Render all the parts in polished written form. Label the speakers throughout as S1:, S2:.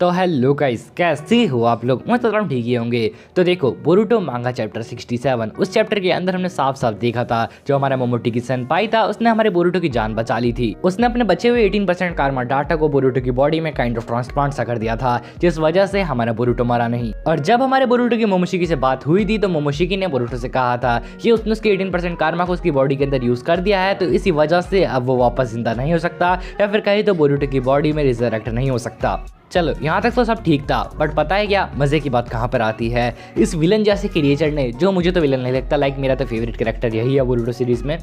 S1: तो hello guys, कैसे हो आप लोग। मैं तो ठीक ही होंगे। तो देखो, बोरुटो मांगा चैप्टर 67, उस चैप्टर के अंदर हमने साफ साफ देखा था जो हमारा मोमोटी की सेनपाई था उसने हमारे बोरुटो की जान बचा ली थी। उसने अपने बचे हुए 18% कारमा डाटा को बोरुटो की बॉडी में काइंड ऑफ ट्रांसप्लांट सा कर दिया था, जिस वजह से हमारा बोरुटो मरा नहीं। और जब हमारे बोरुटो की मोमोशिकी से बात हुई थी तो मोमोशिकी ने बोरुटो से कहा था कि उसने उसके 18% कारमा को उसकी बॉडी के अंदर यूज कर दिया है, तो इसी वजह से अब वो वापस जिंदा नहीं हो सकता, या फिर कहीं तो बोरुटो की बॉडी में रिजरेक्ट नहीं हो सकता। चलो यहाँ तक तो सब ठीक था, बट पता है क्या मजे की बात कहाँ पर आती है। इस विलन जैसे क्रिएचर ने, जो मुझे तो विलन नहीं लगता, लाइक मेरा तो फेवरेट कैरेक्टर यही है बोरुटो सीरीज में,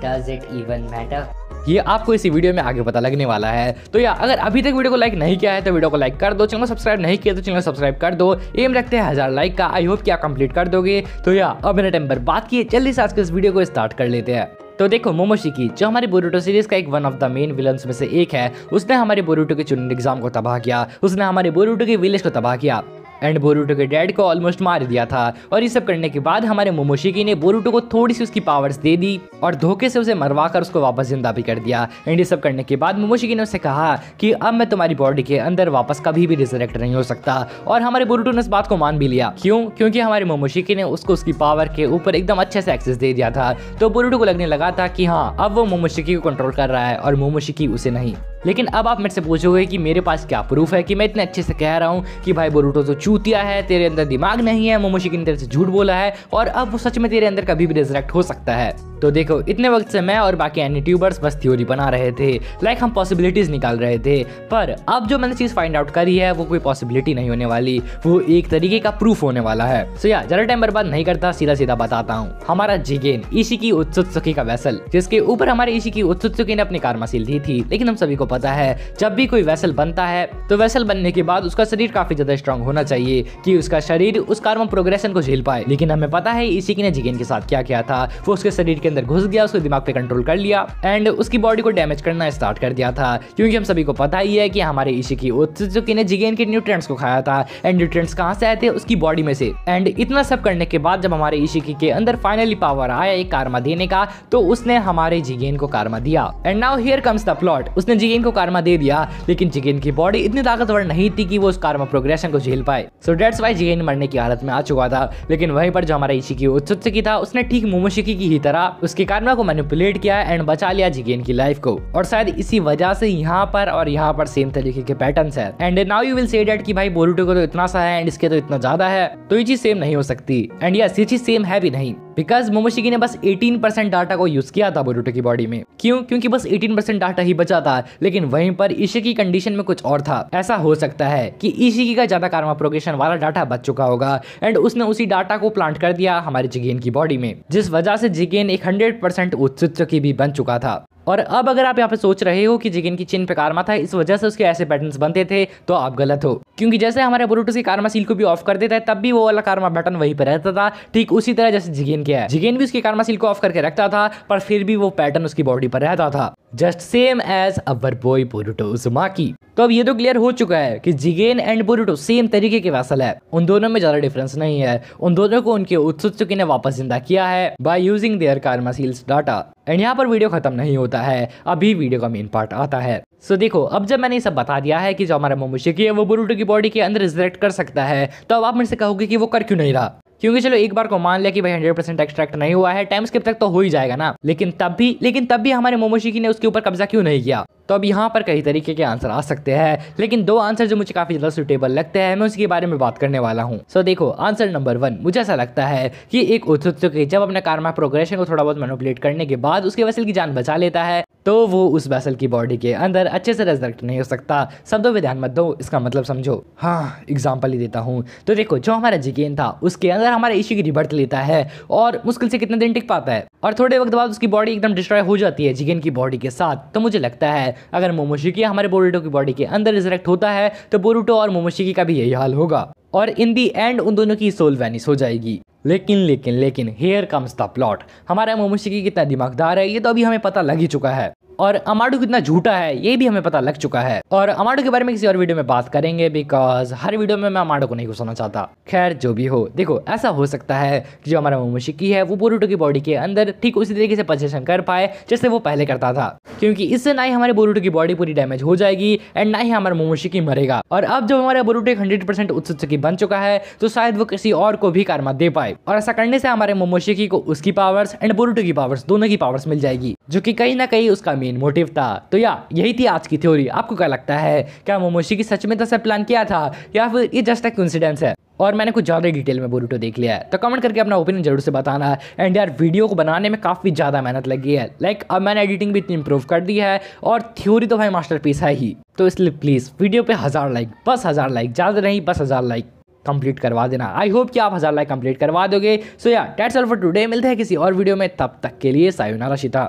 S1: डज इट इवन मैटर, ये आपको इसी वीडियो में आगे पता लगने वाला है। तो यार अगर अभी तक वीडियो को लाइक नहीं किया है तो वीडियो को लाइक कर दो, चैनल सब्सक्राइब नहीं किया तो चैनल सब्सक्राइब कर दो। एम रखते हैं 1000 लाइक का, आई होप कि आप कंप्लीट कर दोगे। तो यार अब मेरा टाइम पर बात किए, जल्दी से आज के इस वीडियो को स्टार्ट कर लेते हैं। तो देखो, मोमोशिकी जो हमारी बोरुटो सीरीज का एक one of the main villains में से एक है, उसने हमारे बोरुटो के चुनिंदा एग्जाम को तबाह किया, उसने हमारे बोरुटो के विलेज को तबाह किया एंड बोरुटो के डैड को ऑलमोस्ट मार दिया था। और ये सब करने के बाद हमारे मोमोशिकी ने बोरुटो को थोड़ी सी उसकी पावर्स दे दी और धोखे से उसे मरवा कर उसको वापस जिंदा भी कर दिया। एंड ये सब करने के बाद मोमोशिकी ने उसे कहा कि अब मैं तुम्हारी बॉडी के अंदर वापस कभी भी रिजरेक्ट नहीं हो सकता। और हमारे बोरुटो ने इस बात को मान भी लिया। क्यों? क्योंकि हमारे मोमोशिकी ने उसको उसकी पावर के ऊपर एकदम अच्छे से एक्सेस दे दिया था। तो बोरुटो को लगने लगा था कि हाँ, अब वो मोमोशिकी को कंट्रोल कर रहा है और मोमोशिकी उसे नहीं। लेकिन अब आप मेरे से पूछोगे कि मेरे पास क्या प्रूफ है कि मैं इतने अच्छे से कह रहा हूँ कि भाई बोरुटो तो चूतिया है, तेरे अंदर दिमाग नहीं है, मोमोशिकी ने तेरे से झूठ बोला है और अब वो सच में तेरे अंदर कभी भी रिजरेक्ट हो सकता है। तो देखो, इतने वक्त से मैं और बाकी एनी ट्यूबर्स बस थ्योरी बना रहे थे, लाइक हम पॉसिबिलिटीज निकाल रहे थे, पर अब जो मैंने चीज फाइंड आउट करी है वो कोई पॉसिबिलिटी नहीं होने वाली, वो एक तरीके का प्रूफ होने वाला है। सो यार जरा टाइम बर्बाद नहीं करता, सीधा सीधा बताता हूँ। हमारा जिगेन इशिकी उत्सुत्सुकी का वेसल, जिसके ऊपर हमारे इशिकी उत्सुत्सुकी ने अपनी कारमा सील दी थी, लेकिन हम सभी को पता है जब भी कोई वेसल बनता है तो वेसल बनने के बाद उसका शरीर काफी ज्यादा स्ट्रांग होना चाहिए कि उसका शरीर उस कारमा प्रोग्रेशन को झेल पाए। लेकिन हमें पता है इशिकी ने जिगेन के साथ क्या किया था, वो उसके शरीर के अंदर घुस गया, उसके दिमाग पे कंट्रोल कर लिया एंड उसकी बॉडी को डैमेज करना स्टार्ट कर दिया था। क्योंकि हम सभी को पता ही है कि हमारे इशिकी उत्सुत्सुकी ने जिगेन के न्यूट्रिएंट्स को खाया था एंड न्यूट्रिएंट्स कहां से आए थे, उसकी बॉडी में से। एंड इतना सब करने के बाद जब हमारे इशिकी के अंदर फाइनली पावर आया एक कारमा देने का, तो उसने हमारे जिगेन को कारमा दिया। And now here comes the plot, उसने जिगेन को कारमा दे दिया, लेकिन जिगेन की बॉडी इतनी ताकतवर नहीं थी कि वो उस कारमा प्रोग्रेशन को झेल पाए। सो दैट्स व्हाई जिगेन मरने की हालत में आ चुका था। लेकिन वहीं पर जो हमारा इशिकी उत्सुत्सुकी था, उसने ठीक मोमोशिकी की ही तरह उसके कारमा को मैनिपुलेट किया एंड बचा लिया जिगेन की लाइफ को। और शायद इसी वजह से यहाँ पर सेम तरीके के पैटर्न्स है। And now you will say that कि भाई बोरुटो को तो इतना सा है एंड इसके तो इतना ज्यादा है, तो ये चीज सेम नहीं हो सकती। एंड यस, ये चीज सेम है भी नहीं, बिकॉज मोमोशिकी ने बस 18% डाटा को यूज किया था बोरुटो की बॉडी में। क्यों? क्योंकि बस 18% डाटा ही बचा था। लेकिन वहीं पर इशिकी कंडीशन में कुछ और था। ऐसा हो सकता है कि इशिकी का ज्यादा कारमा प्रोग्रेशन वाला डाटा बच चुका होगा एंड उसने उसी डाटा को प्लांट कर दिया हमारे जिगेन की बॉडी में, जिस वजह से जिगेन एक 100% उत्सुत्सुकी भी बन चुका था। और अब अगर आप यहाँ पे सोच रहे हो कि जिगेन की चिन पे कारमा था, इस वजह से उसके ऐसे पैटर्न्स बनते थे, तो आप गलत हो। क्योंकि जैसे हमारे बोरुटो की कारमा सील को भी ऑफ कर देता है, तब भी वो वाला कारमा बटन वहीं पे रहता था, ठीक उसी तरह जैसे जिगेन के है। जिगेन भी उसकी कारमा सील को ऑफ करके रखता था, पर फिर भी वो पैटर्न उसकी बॉडी पर रहता था, just same age our boy Boruto Uzumaki. तो अब ये तो क्लियर हो चुका है कि जिगेन एंड बोरुटो सेम तरीके के वेसल है, उन दोनों में ज्यादा डिफरेंस नहीं है। उन दोनों को उनके उत्सुत्सुकी ने वापस जिंदा किया है बाय यूजिंग देयर कारमा सील्स डाटा। एंड यहाँ पर वीडियो खत्म नहीं होता है, अभी वीडियो का मेन पार्ट आता है। सो देखो, अब जब मैंने ये सब बता दिया है कि जो हमारा मोमोशिकी है वो बोरुटो की बॉडी के अंदर रिजरेक्ट कर सकता है, तो अब आप मेरे से कहोगे कि वो कर क्यों नहीं रहा। क्योंकि चलो एक बार को मान लिया कि भाई 100% एक्सट्रैक्ट नहीं हुआ है, टाइम स्किप तक तो हो ही जाएगा ना, लेकिन तब भी हमारे मोमोशिकी ने उसके ऊपर कब्जा क्यों नहीं किया। तो अब यहाँ पर कई तरीके के आंसर आ सकते हैं, लेकिन दो आंसर जो मुझे काफी ज्यादा सुटेबल लगते हैं, मैं उसके बारे में बात करने वाला हूँ। सो देखो, आंसर नंबर 1, मुझे ऐसा लगता है कि एक उत्सुत्सुकी जब अपने कारमा प्रोग्रेशन को थोड़ा बहुत मैनिपुलेट करने के बाद उसके वेसल की जान बचा लेता है, तो वो उस वेसल की बॉडी के अंदर अच्छे से रिजरेक्ट नहीं हो सकता। शब्दों पे ध्यान मत दो, इसका मतलब समझो। हाँ, एग्जाम्पल ही देता हूँ। तो देखो, जो हमारा जिगेन था उसके अंदर हमारा इशिकी रिबर्थ लेता है और मुश्किल से कितने दिन टिक पाता है, और थोड़े वक्त बाद उसकी बॉडी एकदम डिस्ट्रॉय हो जाती है जिगेन की बॉडी के साथ। तो मुझे लगता है अगर मोमोशिकी हमारे बोरुटो की बॉडी के अंदर रिजरेक्ट होता है, तो बोरुटो और मोमोशिकी का भी यही हाल होगा और इन दी एंड उन दोनों की सोल वैनिश हो जाएगी। लेकिन हियर कम्स द प्लॉट। हमारा मोमोशिकी कितना दिमागदार है ये तो अभी हमें पता लग ही चुका है। और अमाडू कितना झूठा है ये भी हमें पता लग चुका है। और अमाडू के बारे में किसी और वीडियो में बात करेंगे, बिकॉज हर वीडियो में मैं अमाडू को नहीं घुसाना चाहता। खैर जो भी हो, देखो ऐसा हो सकता है कि जो हमारा मोमोशिकी है वो बोरुटो की बॉडी के अंदर ठीक उसी तरीके से पोजीशन कर पाए जैसे वो पहले करता था, क्योंकि इससे ना ही हमारे बोरुटो की बॉडी पूरी डैमेज हो जाएगी एंड ना ही हमारा मोमोशिकी मरेगा। और अब जब हमारा बोरुटो 100% उत्सुत्सुकी बन चुका है तो शायद वो किसी और को भी कारमा दे पाए, और ऐसा करने से हमारे मोमोशिकी को उसकी पावर्स एंड बोरुटो की पावर्स दोनों की पावर्स मिल जाएगी, जो कि कहीं ना कहीं उसका मेन मोटिव था। तो यही थी आज की थ्योरी। आपको क्या लगता है, क्या मोमोशिकी सच में तो सब प्लान किया था या फिर ये जस्ट एक कोइंसिडेंस है और मैंने कुछ ज़्यादा डिटेल में बोरुटो देख लिया है? तो कमेंट करके अपना ओपिनियन जरूर से बताना। एंड यार वीडियो को बनाने में काफ़ी ज़्यादा मेहनत लगी है, अब मैंने एडिटिंग भी इतनी इंप्रूव कर दी है और थ्योरी तो भाई मास्टरपीस है ही। तो इसलिए प्लीज़ वीडियो पे 1000 लाइक, बस 1000 लाइक, ज़्यादा नहीं बस 1000 लाइक कंप्लीट करवा देना। आई होप कि आप 1000 लाइक कंप्लीट करवा दोगे। सो या दैट्स ऑल फॉर टुडे। मिलते हैं किसी और वीडियो में, तब तक के लिए सायोनारा शिता।